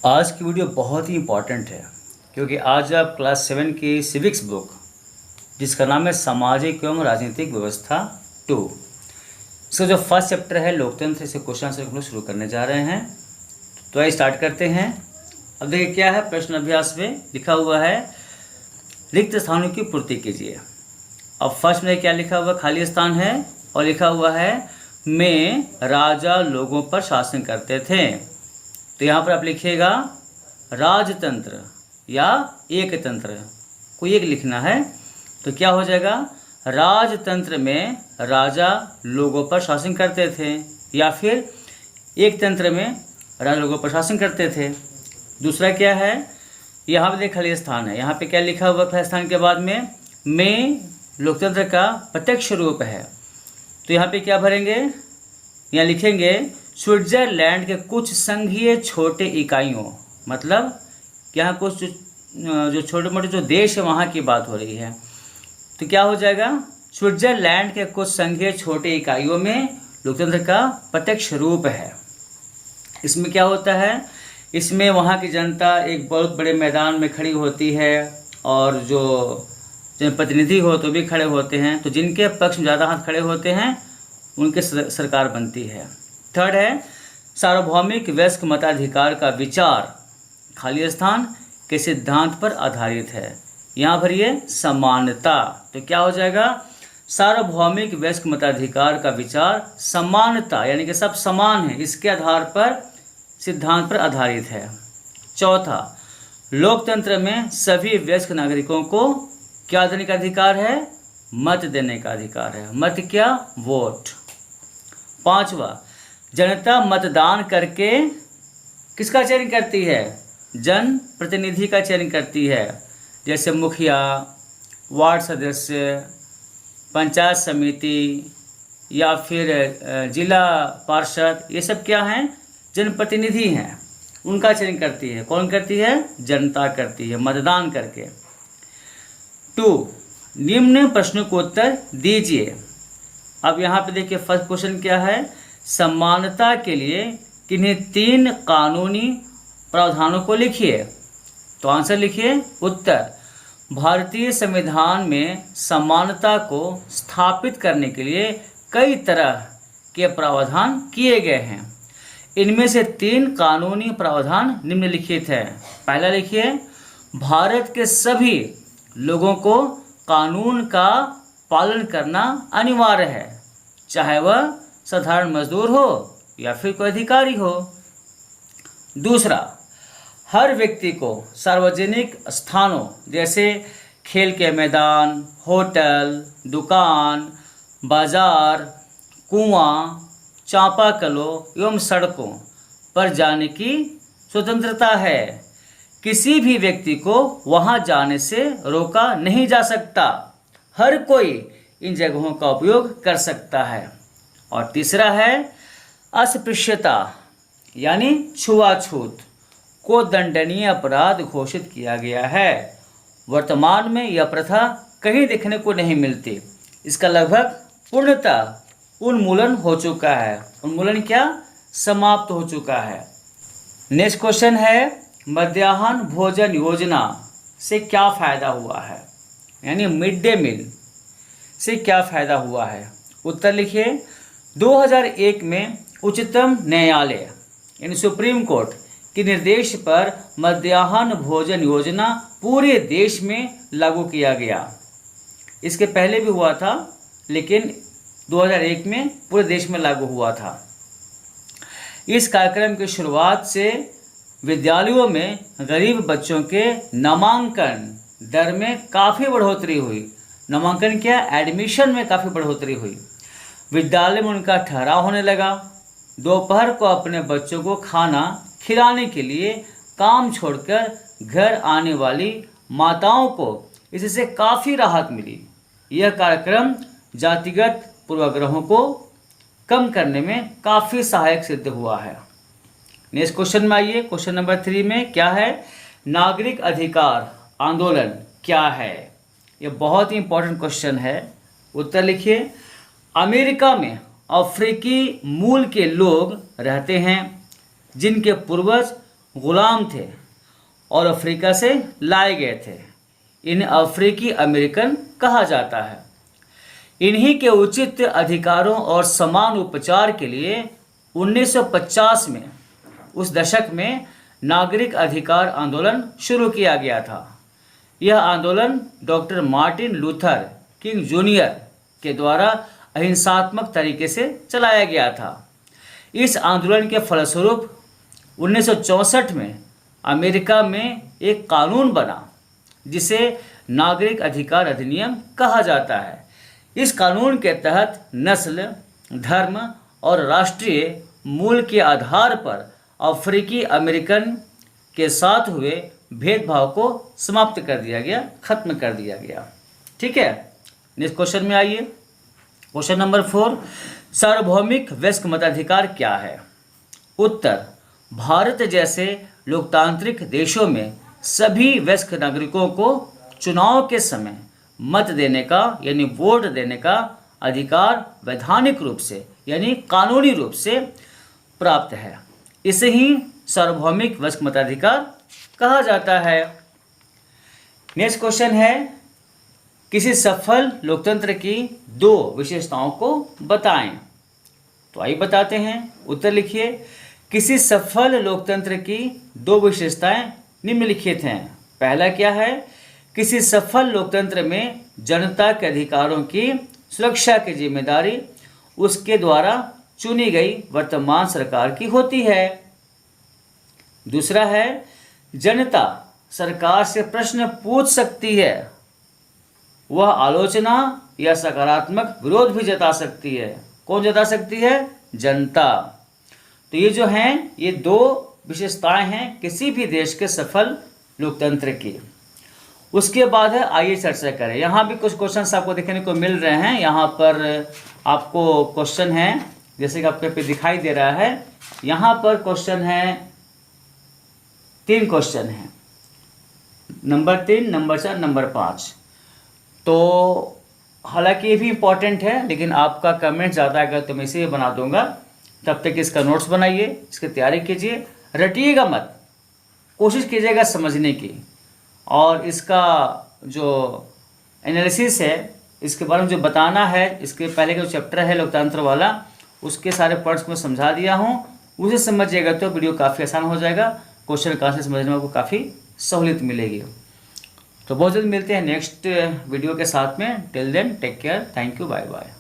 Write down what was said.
आज की वीडियो बहुत ही इम्पॉर्टेंट है क्योंकि आज आप क्लास 7 की सिविक्स बुक जिसका नाम है सामाजिक एवं राजनीतिक व्यवस्था 2, इसका जो फर्स्ट चैप्टर है लोकतंत्र से क्वेश्चन आंसर हम लोग शुरू करने जा रहे हैं। तो आइए स्टार्ट करते हैं। अब देखिए क्या है, प्रश्न अभ्यास में लिखा हुआ है रिक्त स्थानों की पूर्ति कीजिए। अब फर्स्ट में क्या लिखा हुआ, खाली स्थान है और लिखा हुआ है में राजा लोगों पर शासन करते थे। तो यहाँ पर आप लिखिएगा राजतंत्र या एकतंत्र, कोई एक लिखना है। तो क्या हो जाएगा, राजतंत्र में राजा लोगों पर शासन करते थे या फिर एकतंत्र में राजा लोगों पर शासन करते थे। दूसरा क्या है, यहाँ पे खाली स्थान है, यहाँ पे क्या लिखा हुआ खाली स्थान के बाद में लोकतंत्र का प्रत्यक्ष रूप है। तो यहाँ पे क्या भरेंगे, यहाँ लिखेंगे स्विट्जरलैंड के कुछ संघीय छोटे इकाइयों, मतलब यहाँ कुछ जो छोटे मोटे जो देश है वहाँ की बात हो रही है। तो क्या हो जाएगा, स्विट्जरलैंड के कुछ संघीय छोटे इकाइयों में लोकतंत्र का प्रत्यक्ष रूप है। इसमें क्या होता है, इसमें वहाँ की जनता एक बहुत बड़े मैदान में खड़ी होती है और जो जनप्रतिनिधि हो तो भी खड़े होते हैं। तो जिनके पक्ष में ज़्यादा हाथ खड़े होते हैं उनके सरकार बनती है। थर्ड है सार्वभौमिक वयस्क मताधिकार का विचार खाली स्थान के सिद्धांत पर आधारित है। यहाँ भरिए समानता। तो क्या हो जाएगा, सार्वभौमिक वयस्क मताधिकार का विचार समानता यानी कि सब समान है, इसके आधार पर सिद्धांत पर आधारित है। चौथा, लोकतंत्र में सभी वयस्क नागरिकों को क्या देने का अधिकार है, मत देने का अधिकार है। मत क्या, वोट। पांचवा, जनता मतदान करके किसका चयन करती है, जन प्रतिनिधि का चयन करती है। जैसे मुखिया, वार्ड सदस्य, पंचायत समिति या फिर जिला पार्षद, ये सब क्या हैं, जनप्रतिनिधि हैं, उनका चयन करती है। कौन करती है, जनता करती है मतदान करके। 2, निम्न प्रश्नों को उत्तर दीजिए। अब यहाँ पे देखिए फर्स्ट क्वेश्चन क्या है, समानता के लिए किन्हीं 3 कानूनी प्रावधानों को लिखिए। तो आंसर लिखिए, उत्तर भारतीय संविधान में समानता को स्थापित करने के लिए कई तरह के प्रावधान किए गए हैं। इनमें से 3 कानूनी प्रावधान निम्नलिखित हैं। पहला लिखिए, भारत के सभी लोगों को कानून का पालन करना अनिवार्य है, चाहे वह साधारण मजदूर हो या फिर कोई अधिकारी हो। दूसरा, हर व्यक्ति को सार्वजनिक स्थानों जैसे खेल के मैदान, होटल, दुकान, बाजार, कुआं, चापाकलों एवं सड़कों पर जाने की स्वतंत्रता है। किसी भी व्यक्ति को वहां जाने से रोका नहीं जा सकता। हर कोई इन जगहों का उपयोग कर सकता है। और तीसरा है अस्पृश्यता यानी छुआछूत को दंडनीय अपराध घोषित किया गया है। वर्तमान में यह प्रथा कहीं देखने को नहीं मिलती। इसका लगभग पूर्णतः उन्मूलन हो चुका है। उन्मूलन क्या, समाप्त हो चुका है। नेक्स्ट क्वेश्चन है, मध्याह्न भोजन योजना से क्या फ़ायदा हुआ है, यानी मिड डे मील से क्या फ़ायदा हुआ है। उत्तर लिखिए, 2001 में उच्चतम न्यायालय यानी सुप्रीम कोर्ट के निर्देश पर मध्याह्न भोजन योजना पूरे देश में लागू किया गया। इसके पहले भी हुआ था लेकिन 2001 में पूरे देश में लागू हुआ था। इस कार्यक्रम की शुरुआत से विद्यालयों में गरीब बच्चों के नामांकन दर में काफ़ी बढ़ोतरी हुई। नामांकन क्या, एडमिशन में काफ़ी बढ़ोतरी हुई। विद्यालय में उनका ठहराव होने लगा। दोपहर को अपने बच्चों को खाना खिलाने के लिए काम छोड़कर घर आने वाली माताओं को इससे काफ़ी राहत मिली। यह कार्यक्रम जातिगत पूर्वाग्रहों को कम करने में काफ़ी सहायक सिद्ध हुआ है। नेक्स्ट क्वेश्चन में आइए, क्वेश्चन नंबर 3 में क्या है, नागरिक अधिकार आंदोलन क्या है। यह बहुत ही इंपॉर्टेंट क्वेश्चन है। उत्तर लिखिए, अमेरिका में अफ्रीकी मूल के लोग रहते हैं जिनके पूर्वज गुलाम थे और अफ्रीका से लाए गए थे। इन्हें अफ्रीकी अमेरिकन कहा जाता है। इन्हीं के उचित अधिकारों और समान उपचार के लिए 1950 में, उस दशक में, नागरिक अधिकार आंदोलन शुरू किया गया था। यह आंदोलन doctor Martin Luther king junior के द्वारा अहिंसात्मक तरीके से चलाया गया था। इस आंदोलन के फलस्वरूप 1964 में अमेरिका में एक कानून बना जिसे नागरिक अधिकार अधिनियम कहा जाता है। इस कानून के तहत नस्ल, धर्म और राष्ट्रीय मूल के आधार पर अफ्रीकी अमेरिकन के साथ हुए भेदभाव को समाप्त कर दिया गया, खत्म कर दिया गया। ठीक है, नेक्स्ट क्वेश्चन में आइए। क्वेश्चन नंबर 4, सार्वभौमिक वयस्क मताधिकार क्या है? उत्तर, भारत जैसे लोकतांत्रिक देशों में सभी वयस्क नागरिकों को चुनाव के समय मत देने का यानी वोट देने का अधिकार वैधानिक रूप से यानी कानूनी रूप से प्राप्त है। इसे ही सार्वभौमिक वयस्क मताधिकार कहा जाता है। नेक्स्ट क्वेश्चन है, किसी सफल लोकतंत्र की 2 विशेषताओं को बताएं। तो आइए बताते हैं। उत्तर लिखिए। किसी सफल लोकतंत्र की 2 विशेषताएं निम्नलिखित हैं। पहला क्या है? किसी सफल लोकतंत्र में जनता के अधिकारों की सुरक्षा की जिम्मेदारी उसके द्वारा चुनी गई वर्तमान सरकार की होती है। दूसरा है, जनता सरकार से प्रश्न पूछ सकती है, वह आलोचना या सकारात्मक विरोध भी जता सकती है। कौन जता सकती है? जनता। तो ये जो हैं, ये 2 विशेषताएं हैं किसी भी देश के सफल लोकतंत्र की। उसके बाद है, आइए चर्चा करें। यहाँ भी कुछ क्वेश्चंस आपको देखने को मिल रहे हैं। यहाँ पर आपको क्वेश्चन है, जैसे कि आपके पे दिखाई दे रहा है। यहाँ पर क्वेश्चन है, 3 क्वेश्चन हैं, नंबर 3, नंबर 4, नंबर 5। तो हालांकि ये भी इम्पॉर्टेंट है, लेकिन आपका कमेंट ज़्यादा आएगा तो मैं इसे बना दूंगा। तब तक इसका नोट्स बनाइए, इसकी तैयारी कीजिए, रटिएगा मत, कोशिश कीजिएगा समझने की। और इसका जो एनालिसिस है, इसके बारे में जो बताना है, इसके पहले का जो चैप्टर है लोकतंत्र वाला, उसके सारे पॉइंट्स को मैं समझा दिया हूँ। उसे समझिएगा तो वीडियो काफ़ी आसान हो जाएगा। क्वेश्चन कहाँ से समझने में आपको काफ़ी सहूलियत मिलेगी। तो बहुत जल्द मिलते हैं नेक्स्ट वीडियो के साथ में। Till then take care, thank you, bye bye.